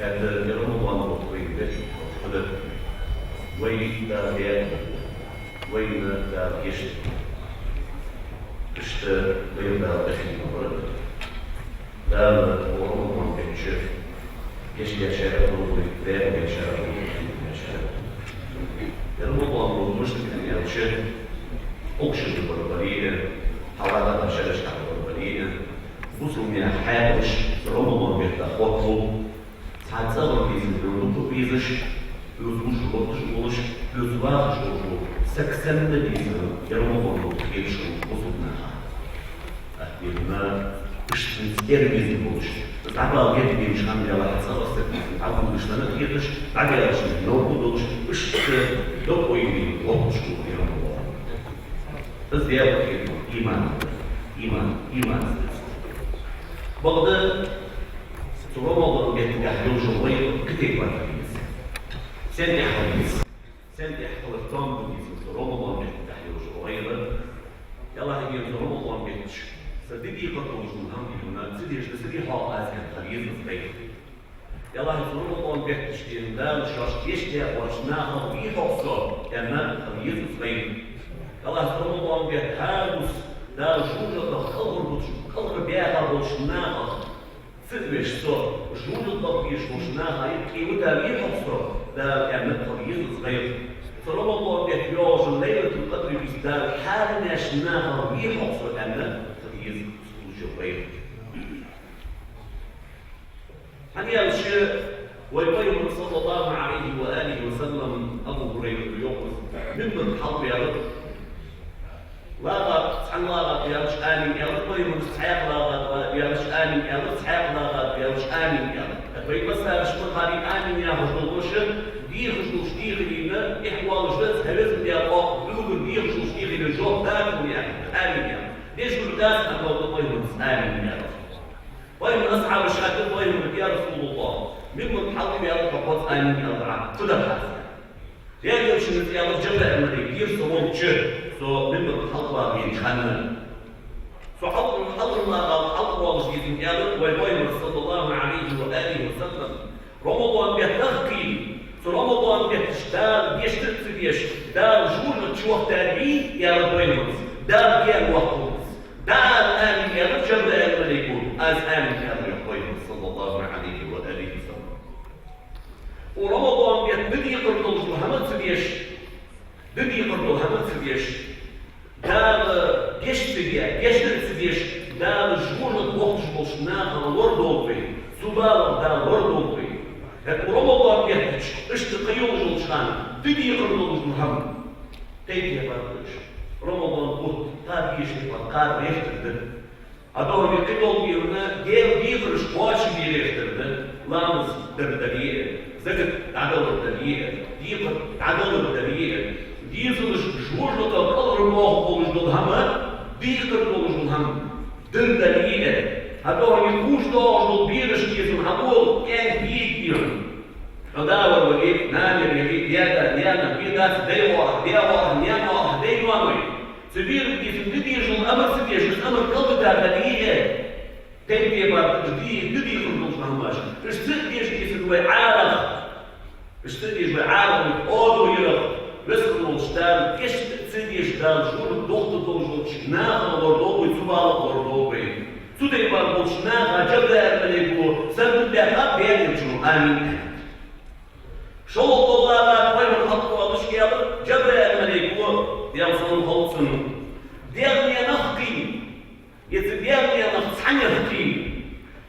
هذا رمضان وطويل هذا وين دار وين دار يشت إشت وين دار أخي مرد دار ورمضان بيشف يشجع شارع طويل دار يشارع رمضان مشكلة يعني شف أقشر بالبرية حوالي شرش على البرية وصلوا من حاجش رمضان بيتخوضوا ساعات صار بيزن بيزش بيزوج بيزوج بيزواج سكسن بيزن رمضان بيش وصلنا أحيانا مش نسكر بيزن بوش بس عبارة جد بيش عم يلا حصل استثناء عبارة مش لنا كيرش عبارة مش لو بدوش مش لو قوي وقش في رمضان بس يا إيمان بعد رمضان يتحلو شوية كتير بالحديث سنة حديث الثاني بالنسبة رمضان يتحلو شوية يلا هي رمضان بيتش سديدي قطوش من هم هنا سديش حال أزكى خليز صغير يلا هي رمضان بيتش إن دال شاش يشتى وشناها بيحصل أما خليز صغير يلا رمضان بيتحالوس دال شوجة خلق بيها وشناها سدوش صار وشوجة طبيش وشناها يبكي وتابيح صار دال أما خليز صغير فرمضان بيتياج ليلة القدر بيزداد حالنا شناها بيحصل أما خليز صغير هنيا الشيء ويقيم صلى الله عليه وآله وسلم أبو هريرة يقول ممن حظ يا رب لاغا سبحان الله يا مش آمين يا رب قيم اسحاق لاغا يا مش آمين يا رب اسحاق لاغا يا مش آمين يا رب قيم مسا شكون هذه آمين يا رجل وشن دي خشوش دي خلينا إحوال جلس هلزم يا الله بلوغ دي خشوش دي خلينا جوه داكم يعني آمين يا رب ليش كل الناس أقول قيم آمين يا رب ومن أصحاب الشهادة ومن يا رسول الله ممن حظ يا رب فقط آمين يا رب كل هذا يعني يمشي يا رب جبل أمريكي يرسمون شر سو ممن حظ ينشأنا سو حظ ما حظ وجديد يا رب ومن صلى الله عليه وآله وسلم رمضان بيتغطي سو رمضان بيتشتغل بيشتغل دار جول تشوف تاريخ يا رب ومن دار بيان وقت دار آمين يا رب جبل أمريكي از آمين يا رب صلى الله عليه وآله وسلم ورمضان بدي يقرضوا محمد سبيش بدي يقرضوا محمد سبيش دار جيش سبيش دار جمهور الوقت جبوشناها وردوا به سبالة دار وردوا به ورمضان يحتاج اشتقيون جلشان بدي يقرضوا محمد كيف يبردش رمضان قلت قار يشتغل قار يشتغل أدور يقولون بيرنا جيل بيخرج واش بيريخترنا لامس دردريه زكت عدل الدريه ديقر عدل الدريه ديزل شهور لتقدر الله قولش بالهم ديقر قولش بالهم دردريه أدور يكوش داش بيرش كيسن هقول كان بيديون أدور وقيت نامر يقيت ديانا بيداس ديوانوي سبيل كيسن بديجن أمر سبيش الأمر قلب دردريه تنبيه بار بدي خلوش مهماش اشتديش كيسن وعارض اشتديش وعارض أودو يرغ بس خلوش دار كيش تسديش دار شغل الضغط دوجو شناغ وردو ويتبال وردو بين سودي بار بول شناغ جبل أمريكو سبب لها بين يمشنو آمين شو الله قيم الحق والشياب جبل أمريكو يوصل الخلصن ديالني نخقي يتبيعني نخصحني نخقي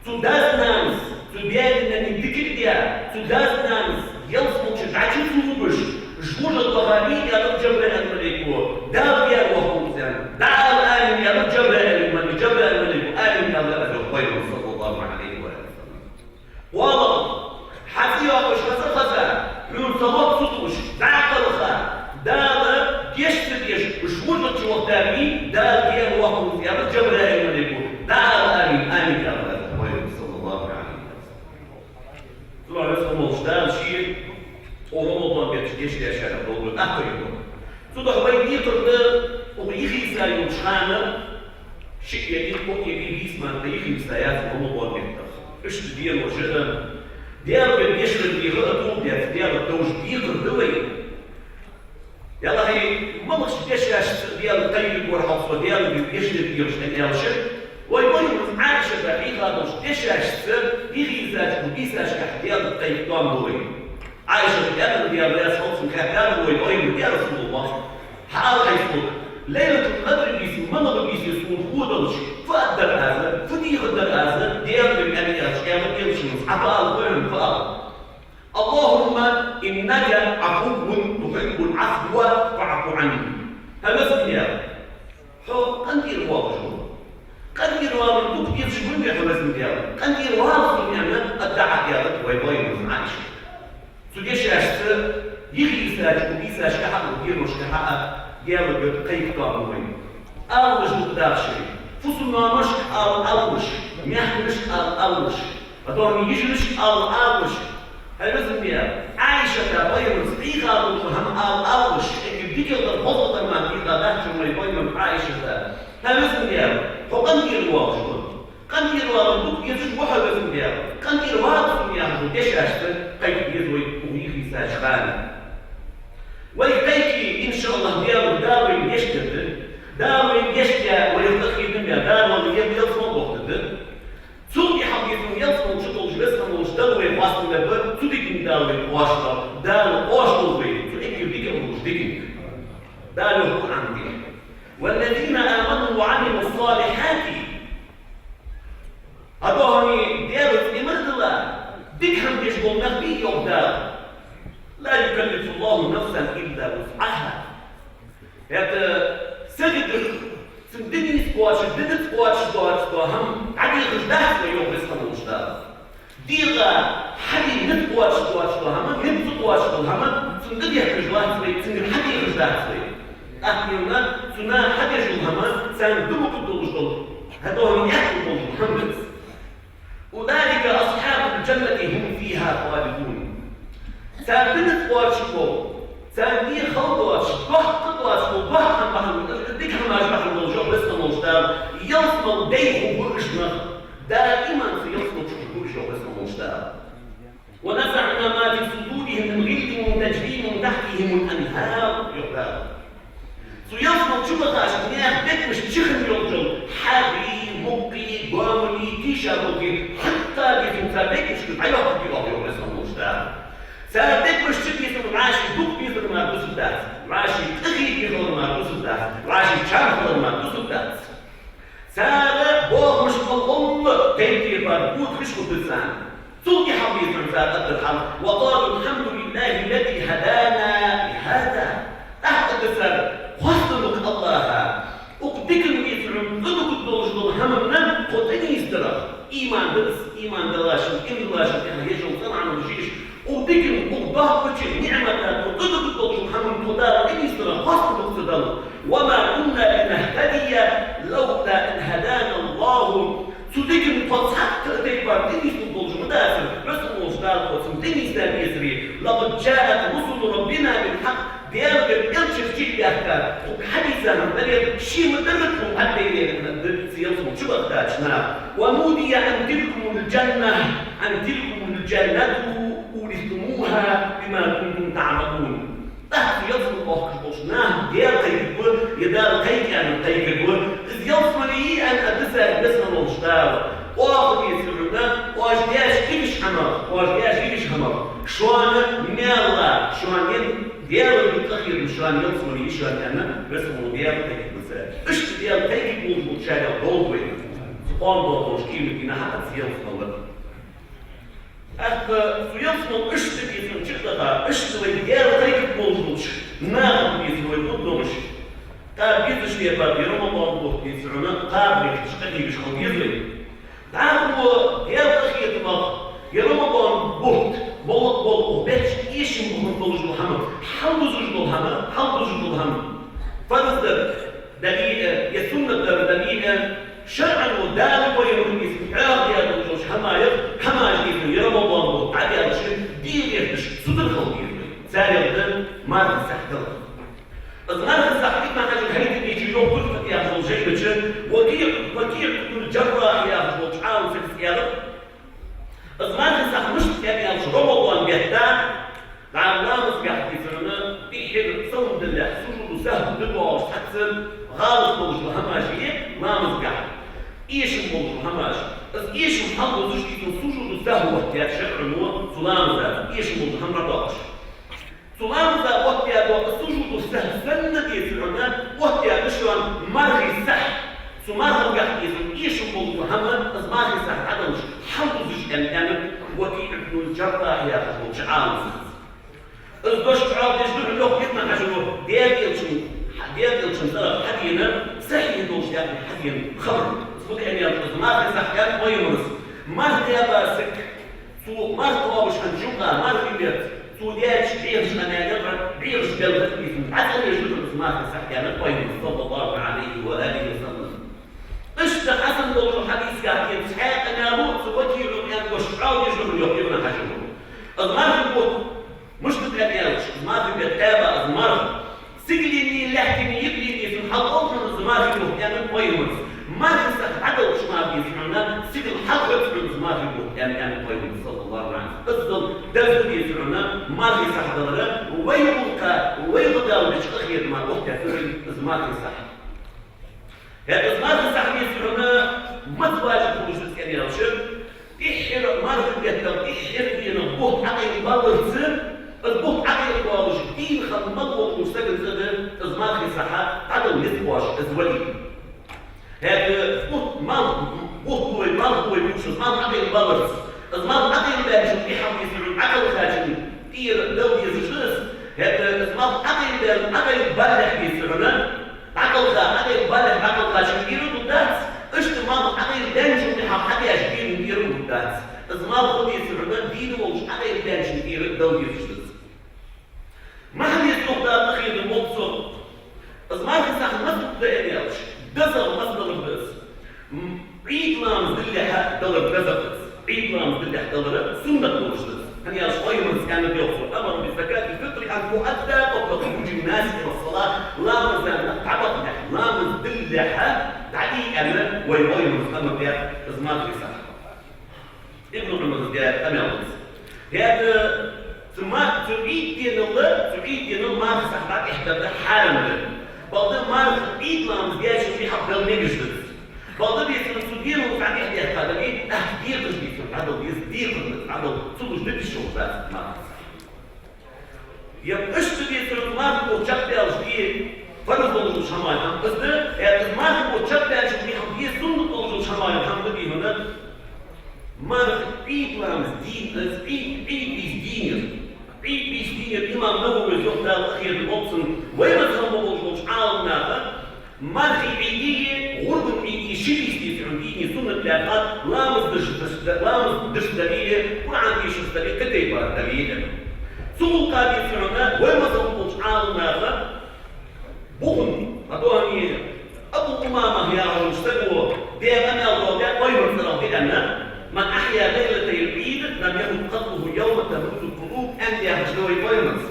سوداس ناس سوديالنا ندكر ديا سوداس ناس يوصل شجعتي سوبش جبول الطغاني يا رب جبل الملكو دار يا وخوزان دار آمين يا رب جبل الملكو آمين يا رب خير صلى الله عليه وسلم والله حتى يوقش خسخسا من صوت سطوش دعقلخا دار يشتريش وشوجة وقتامي دار يا وخوز يا رب جبل الملكو دار آمين يا رب خير صلى الله عليه وسلم طلع رسم وشدار شيء ورمضان بيتشكيش يا شارع دول أخر يوم صدق وين يقرأ ويخي سايو شخانة شيء يدين كوكي بيسمان يخي سايات رمضان بيتخ إيش تدير وجدًا ديالك بيشرب بيغطو ديالك توج بيغطوي يلا هي مالكش ديشاش ديال طيب ورحصو ديال بيشرب ديالش ويقول عايشة بحيقة دوش ديشاش يغيزاش وبيساش ديال طيب طامبوي عايشة ديال راس خلص مكاتب ويقول يا رسول الله حال حيفوق ليلة القدر بيسو منغ بيسو خودلش فأدر هذا فدي خدر هذا ديال بالأميات كامل يلشنس عطاء الوهم فأل اللهم إنك عفو تحب العفو فاعف عني هذا سميا حو قندير واضح قندير واضح دوك يرشبون يا حماس مديال قندير واضح من الدعاء ديالك ويباين عايشة سوديش عشت يغيساش وبيساش كحق وديروش كحق ديالك قيف كاموين أولش مقدارشي فصلنا مش أولش ميحمش أولش أدورني يجلش أولش هذا سميا عايشة باين صديقة وهم أولش يديك الضغط ما في غداش وما يبين عايشة هذا سميا فقندير الواقع قندير الواقع دوك يزوج واحد سميا قندير الواقع سميا وديش عشت قيف يزوي ويخي ساشغان ويقيكي إن شاء الله ديالو داوي يشتد داوي يشتى ويرتقي الدنيا داوي يصمد وقتد سوقي حقيقي يصمد شطل جلسنا وشتدوي واصل لبر تديك داوي واشطر داوي واشطر بي تديك يديك وشديك داوي هو عندي والذين آمنوا وعملوا الصالحات هذوني ديالو إمرت الله ديكهم يشغل نخبي يوم لا يكلف الله نفسا إلا وسعها. هذا سجد سندني سقواش دنت سقواش هم عادي غزدات ويوم بسخن وشتاء. ديغا حدي نسقواش هم نبت سقواش هم سندني حجوات سوي سندني حدي غزدات سوي. أحيانا سنا حدي جل هم سان دمك الدوجل هذول يحكموا محمد. أولئك أصحاب الجنة هم فيها خالدون. سابنت واشكو سابني خلوش بحق واشكو بحق ديك ما بحق الجو بس المشتاق يصل ديه برشنا دائما سيصل برشنا بس المشتاق ونزعنا ما في صدورهم من غل تجري من تحتهم الانهار يقال سيصل شو بقاش نيا مش تشخن يوجل حبي مقي باملي تيشابوكي حتى بيتمتابك مش كفايه في بس المشتاق سألتك مش تبي تقول راشي دوك بيصير ما دوس الدات راشي تغي بيصير ما دوس الدات راشي تشارك ما دوس الدات سأل بوه مش بالله تيجي باربوت مش كتسان سوقي حبيب من سألت الحمد وقالوا الحمد لله الذي هدانا لهذا تحت السر وصلك الله وقدك الميترم تدك الدوج همنا قدني استرا إيمان درس إيمان دلاشن إن دلاشن كان يجوا طبعا وجيش وديك وضاه بتشي نعمة وقدر الدكتور محمد مدار إني استرخصت مقتدر وما كنا لنهتدي لولا أن هدانا الله سوديك فصحت تكبر إني استدل مدافع رسم وصدار وسمتني استابيسري لقد جاءت رسل ربنا بالحق ديالك ينشف شيء بأحكام وحديثا من ذلك شيء مدركم حتى سيصمت شو أختاجنا ونودي أن تلكم الجنة ورثتموها بما كنتم تعملون. تحت يصل الله كشبوشناه ديال قيقول يدال قيقان قيقول إذ يصل لي أن أدسها بسنا الوشتاوة واخد يسرنا واجدياش كيفش حمر واجدياش كيفش حمر شوانا ميالا شوانين ديال بالتخير مشوان يصل لي شوان أنا بسنا ديال قيق مساج إشت ديال قيق بوضبوط شاقا بوضبوط سبحان الله وشكيمة كنا حتى سيصل الله سيصل اشتكي في الشقة اشتوي ديال قيق بوضبوط ما بيسوي بوضبوط قال بيزش لي بعد رمضان بوضبوط يسعونا قال لي شقني بش خو يزلي تعالوا ديال قيق ما يا رمضان بوض وباش ايش مخلص محمد حوز محمد حوز محمد فنصدر دليل يسنة دليل شرعا ودال ويرون اسم عاقيا دوجوش حما يجيب رمضان عادي هذا الشيء دير يهدش صدر خلقي سالي ما تستحضر أصغر الصحيح ما حاجة هيدا يجي يوم كل يا أخو جاي بتشن وكيل كل جرة يا أخو تعاون في السيارة تهوى يا شرع نور سلام ذا إيش مضهم رداش سلام ذا وقت يا وقت سجود سهسنة يسرعنا وقت يا بشوان مرغي سح سمارهم قاعد إيش مضهم أزماري سح عدمش حوض أن وكي ابن الجراح يا أخو شعال البش شعال يجدون له كتنا حجره ديال ترى حدينا سحي دوش يعني حدينا خبر سوق يعني الزمار سح كان ويمرس ما تيابا سك سو ما توابش هنشوفها ما في بيت سو ديال شعيرش أنا يقرأ بيرش قلبت بيسم عدم يجدون الزمار سح كان ويمرس صلى الله عليه وآله وسلم إيش حسن لو الحديث قاعد يتحقق أنا موت وكيل يعني وشعال يجدون يقيمنا حجره الزمار في البوت مش تتغيرش الزمار في بيتابع الزمار سجلني لحتني يبني في الحلقات من الزمار في البوت ويمرس ما تنسى عدد شمال يسمعنا سجل حلقة في الزمار في البوت يعني ويمرس صلى الله عليه وسلم أصدل درس يسمعنا ما في صح ضرر ويبقى ويش أخير ما وقت في الزمار في صح هذا الزمار في صح يسمعنا ما تواجه وجود كان يرشد إحر ما في بيتنا إحر بينا بوت عقل بالرسل البوت عقل بالرسل دين خل مضوط مستقل زده الزمار في صح عدد نسواش أزولي هذا بوت هو يمشي زمان عقل بالرس زمان عقل بالرس يحاول يصير عقل خارجي كثير دولي يزجلس هذا زمان عقل بالح يصيرنا عقل بالح عقل خارجي يرد الدات اجتماع عقل دانش يحاول حد يشكيل يرد الدات زمان خد يصيرنا دينه ومش عقل دانش يرد دولي يزجلس ما حد يسلوك ده الأخير المقصود زمان في ساحة ما تبدأ يالش دزر مصدر البس عيد لامز دلها دلر دزرتس عيد لامز دلها دلر سنة دورشتس هني شوي من كان بيوصل أمر بالزكاة الفطر أن تؤدى قبل خروج الناس إلى الصلاة لامز تعبط لامز دلها تعدي أنا ويوي من أمر بيها زمان في ساحة ابن عمر زياد أمامس هذا ثم تعيد دين الله ما في ساحة إحدى حالة بعض ما عيد لامز جاش في حق الميجشتس بعض بيصير سودير وفعل يحتاج هذا ايه تهدير بيصير هذا بيصير هذا صدق جد الشغل بس ما يبقى ايش بيصير ما هو تشبه الجديد فرض مش هما بس ده يعني ما هو تشبه الجديد هم يسون مش هما الحمد لله هنا ما عيد لامز دين عيد بيستين الإمام نووي يقول الأخير الأبصن وين تخمموا مش عالمنا ما في عيدية غرب عيدية شبيستي في عندي سنة لاقات لامز دش دليل وعندي شو دليل كتيبة دليل سوق قادي في عنا وين تخمموا مش عالمنا بغن هدواني أبو أمامة يا رجل استقوا دي أنا الله وين مثلا أنا من أحيا ليلة العيد لم يكن قلبه يوم تموت القلوب أن يهجوي ويمس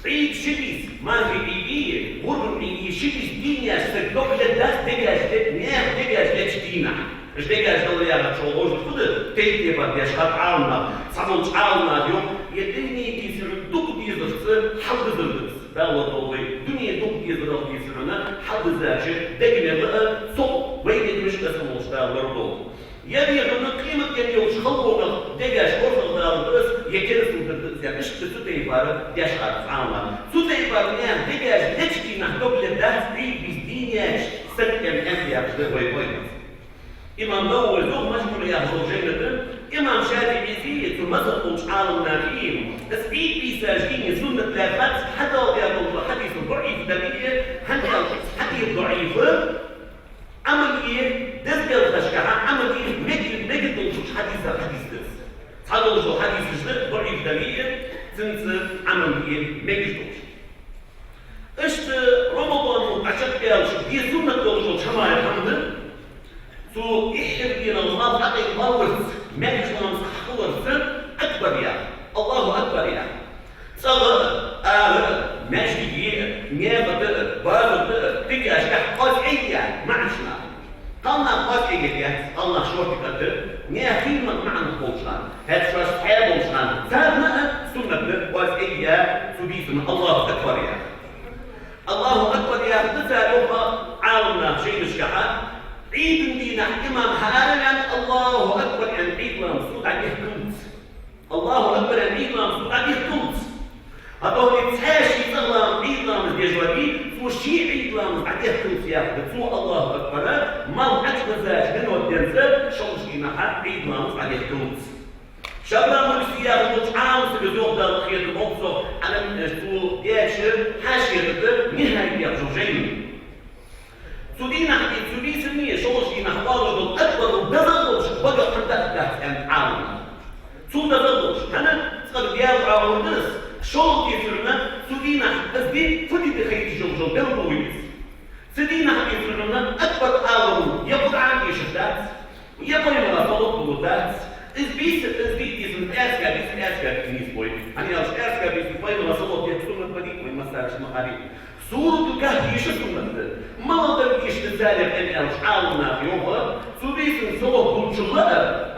عيد شبيس ما في عيدية غرب عيدية شبيس دينيا استقلق للداس ديجاش ليش دينا مش ديجاش دولي على شغلوش خد تيجي بعد يشهد عالنا صعبوا عالنا اليوم يدني يصير دوك يزرس حد زرس داوة طوي دنيا دوك يزرس يصيرنا حد زاجر دقنا بقى صوت وين مش اسمه مش داوة يبي أن قيمة يوش خلقنا دجاج أرض دار بس يكرس من يعني مش بسوتة يبارة يشعر عامة سوتة يبارة يعني دجاج نشكي نحدوك للدهس عيد بسدينياش سكة من أنبياء بشده ويبوينس إمام نووي زوج مجموعة يهزو جينة إمام شافعي زيد ثم مذهب عالم نافين بس عيد بيساجين سنة لافات حتى ويقول حديث ضعيف دليل حديث ضعيف عمل إيه؟ دزجل خشكها عمل إيه؟ نجد نشوف حديث دس هذا وجه حديث جديد ضعيف دليل تنسى عمل إيه؟ نجد إيش رمضان عشان كده دي سنة وجه شمال الحمد سو إحنا الله حقي الله ما يشوفنا صح ورث أكبر يعني الله أكبر يعني صغر ماشي نيابة بارد تيجي أشكال قاسية معشنا قلنا قاسية قلنا شو تقدر نيا خيمة معنا قوشان هاد شو حياة قوشان سامع سنة قاسية سبيسم الله أكبر يا الله أكبر يا تسألوها عالمنا شيء مشكحة عيد سودينا إمام حالنا الله أكبر يعني عيد لام صوت عليه كنت الله أكبر يعني عيد لام صوت عليه كنت هذا يتحاشي تغلام عيد لام الجوابي فوشي عيد لام عليه كنت يا بتسوء الله أكبر ما أكبر ذات منه الدنسة شوشينا عيد لام عليه كنت شباب مرسيا وطعام سبزوق دا خير الموضوع على السوق ياشر حاشية نهاية جوجين سودينا حديث سودي سمية شوشينا حوالي أكبر وبزلوش بقى حدث أن عالم سودا بزلوش أنا تقدر بيارو عاون درس شو كيفرنا سودينا أزدي فدي بخير جوجو بلويس سودينا حديثنا أكبر عالم يبقى عندي شدات يبقى يمرا طلب بلوتات Izbis izm eska knis boy. Ani als eska bis boy no solo ti sunnet badi boy masarsh mahari. Suru kahfi ish sunnet. Ma da ish tsalif en al-halna yuha. Subis solo kulchullah.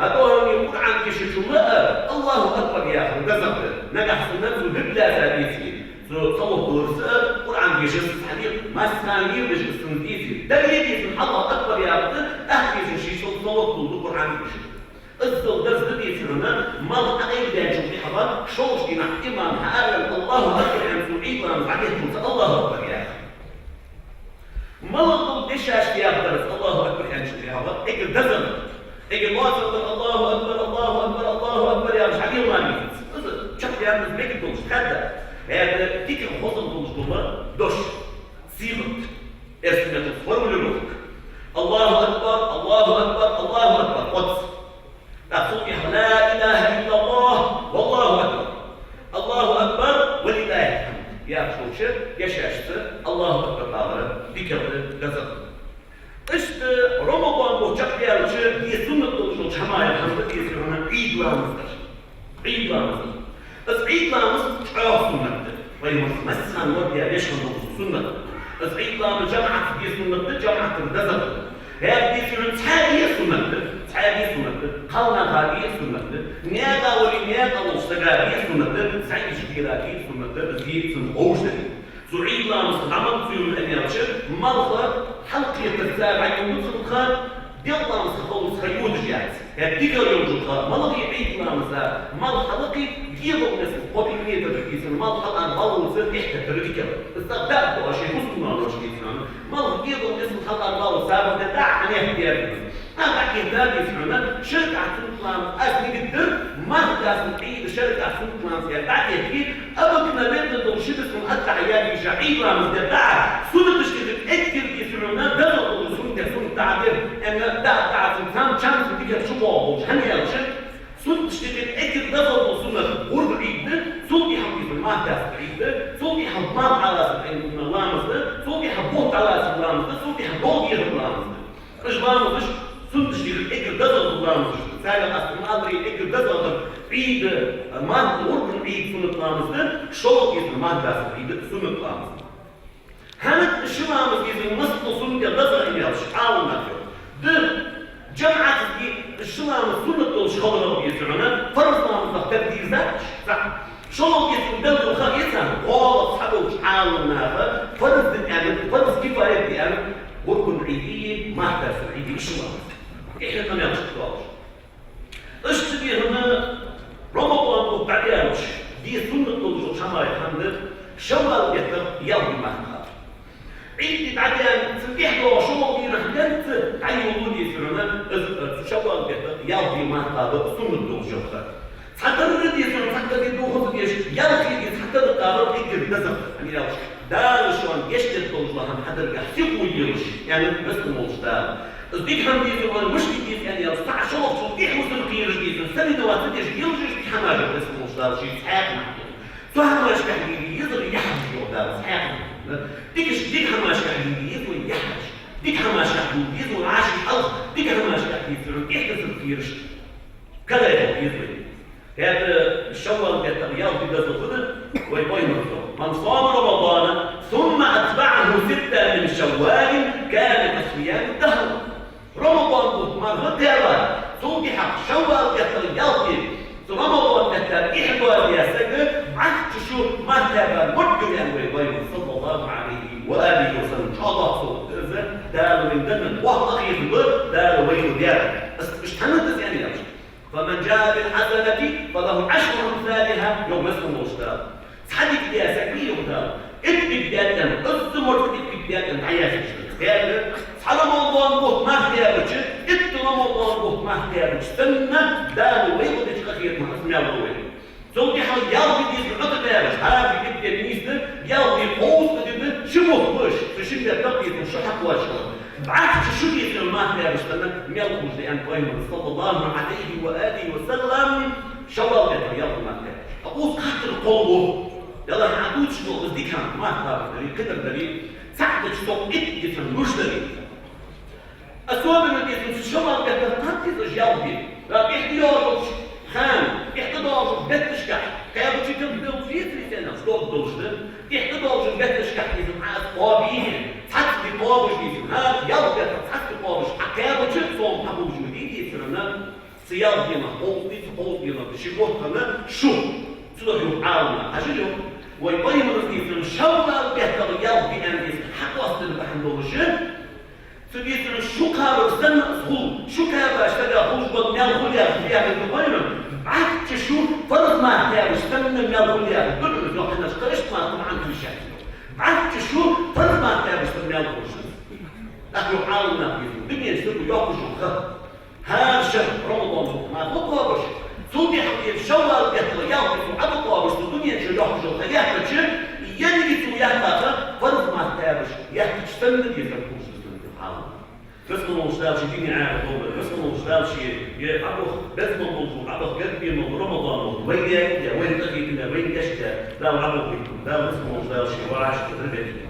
Ado ni Qur'an ish chullah. Allahu akbar ya akhi. Gazab. Najah sunnet bibla hadisi. solo kursa Qur'an ish hadith masani bish sunnati. Dalili Allah akbar ya akhi. Ahdi shi solo Qur'an ish. الزوجات بدي يفهمنا ما أقيد يجوا في حضر شوش دينا إمام حالا الله أكبر عن سعيد وعن بعدين الله أكبر يا أخي ما نقول دشاش يا أخي الله أكبر عن شو في حضر إجل دزم إجل واصل الله أكبر الله أكبر الله أكبر يا مش عليه ما نيجي شوف يا أخي بيك دوش هذا هذا تيجي خطط دوش دوما دوش سيبك اسمه تفرم الله أكبر الله أكبر الله أكبر قدس أصبح لا إله إلا الله والله أكبر الله أكبر ولله الحمد يا شوشة يا شاشة الله أكبر قادر ذكر لازم إشت رمضان وشق يا وشة دي سنة توشل شماية الحمد دي سنة عيد لامستر عيد لامستر بس عيد لامستر شعار سنة وين مسنا نود يا ليش سنة بس عيد لامستر جمعة دي سنة جمعة الرزق هذه سنة هذه سنة هذه سنة قلنا هذه سنة نياقة ولنياقة مستقارية سنة سعيد شكيراكي سنة زيد سنة أوجدة سعيد الله مستقامل سيوم أن يرشد ملخة حلقية السابع يوم مدخل يلا مستقول سخيود جاعت هذيك اليوم جدخل ملغي عيد الله مسا ملخة لقي يضرب نسل قبيلية تركيز الملخة الآن بلو سر إحدى تركيز استقدام بأشي مسلمان رشدي سنة ملغي يضرب نسل خلق الله سابق دع عن يحتيار أنا كذا يفعلنا شركة سلطان أسمي قدر ما لازم تعيد شركة سلطان يا بعد يحكي أبغى نبدأ نوشيد اسمه حتى عيالي جعيد رامز دع سنة تشكيل أكثر يفعلنا بدل سنة سنة تعبير أن دع سلطان شان تيجي تشوفه هني يا شيخ سنة تشكيل أكثر بدل سنة غرب عيد سنة يحكي ما تستعيد سنة يحضر على سنة رامز سنة يحبوط على سنة رامز سنة يحبوط يرامز إيش رامز سنت شيء إكل دزل الله سالم أصلا أدري إكل دزل عيد ما نقول عيد سنة لامس شو كيف ما داس عيد سنة لامس هناك شو لامس كيف مصط سنة دزل إياه شعار نافع ده جمعة شو لامس سنة دول شغل بيسمعنا فرض لامس تبديل ذات صح شو كيف دزل خالصا والله صحبه شعار نافع فرض يعني فرض كفاية يعني وركن عيدية ما داس عيدية شو لامس إحنا ما نعرفش اشتبه هنا رمضان وبعدين دي سنة توجه شمال الحمد شوال يتر يوم ما عيد بعدين سبيح له شو بينا حدث عين وجودي سنة شوال يتر يوم ما هذا سنة توجه حتى الردي سنة حتى يدوه خذ يش يلقي حتى القرار يكتب نزل يعني لو دار شلون يشتغل توجه هم حتى يحسبوا يرش يعني بس الموجودات الديك هم ديزو مش ديز يعني يصنع شغل صديق وصل قيرش ديزو سنة دوات تيجي يلجش بحماجة اسمه مصدر شيء سحاق فهم مش كحليلي يضر يحمش يوضع سحاق ديك هم مش كحليلي يضر يحمش ديك هم مش كحليلي يضر عاشي حلق ديك هم مش كحليلي يحدث القيرش كذا يضر هذا الشوال كالتغيار في ذات الخدر ويقوي مكتوب من صام رمضان ثم أتبعه 6 من شوال كان كصيام الدهر رمضان مرة تابع صوتي شوال كالتغيار رمضان كالتغيير والياسك عهد شو ما تابع مدن يعني صلى الله عليه وآله وسلم إن شاء الله صوت دار من دم وحق أخير دار فمن جاء بالحسنة فله 10 أمثالها يوم اسمه مشتاق صحدك يا سكبي وكتاب اتبك داتن الزمر اتبك داتن عياسك يعني صحنا موضوع بوت ما احتياجش اتنا موضوع بوت ما احتياجش سنة دانو ويقول تشكخير ما اسمي الله وين زوجي حال يالبي ديز بقطة دارش هابي جبت الميزة يالبي قوس قديم شبه وش تشبه تقيت من شحق واشهر بعكس شو يصير ما احتياجش سنة ميالكوش لأن قائمة صلى الله عليه وآله وسلم شوال لك يالبي ما احتياجش أقوس قاتل قوله يلا حدود شنو قصدي كان ما احتاج دليل كده دليل ساعدك صوت اتجف مش دليل أسوأ من الجسم الشمال قد تنتظر جاوبي لا احتياجك خام احتضاج بتشكح كيف تبدو في سنة صوت دوشة احتضاج بتشكح إذا عاد قابين حتى بقابش إذا هذا يبقى حتى بقابش كيف تتصوم حبوش جديد إذا سياق دينا قوت دينا بشكوه كمان شو تدخلوا عالنا عشان ويبين الرسول شوال بيتغير بأن يستحق وصل بحندوشة سبيتنا شو كابر سنة أصول شو كابر اشتغل خوش بطنيال خليا خليا من الغيرة عاد شو فرض ما احتاج استنى من الخليا كل لو احنا اشتريت ما طبعا في شيء عاد شو فرض ما احتاج استنى من الخليا نحن حالنا في الدنيا يسوي يوقف هذا شهر رمضان ما تقابش صوتي حقيقي شوال بيتغير في عبقى بس الدنيا شو يوقف خليها بتشر يلي بتوياها فرض ما احتاج يحتاج استنى يفكر فسنا مشتاق شيء فيني عارف والله فسنا مشتاق شيء يا أبو بس ما موضوع أبو قلبي من رمضان وين يا وين تجي كذا وين كشتا لا أبو لا بس ما مشتاق شيء ولا عشت تربية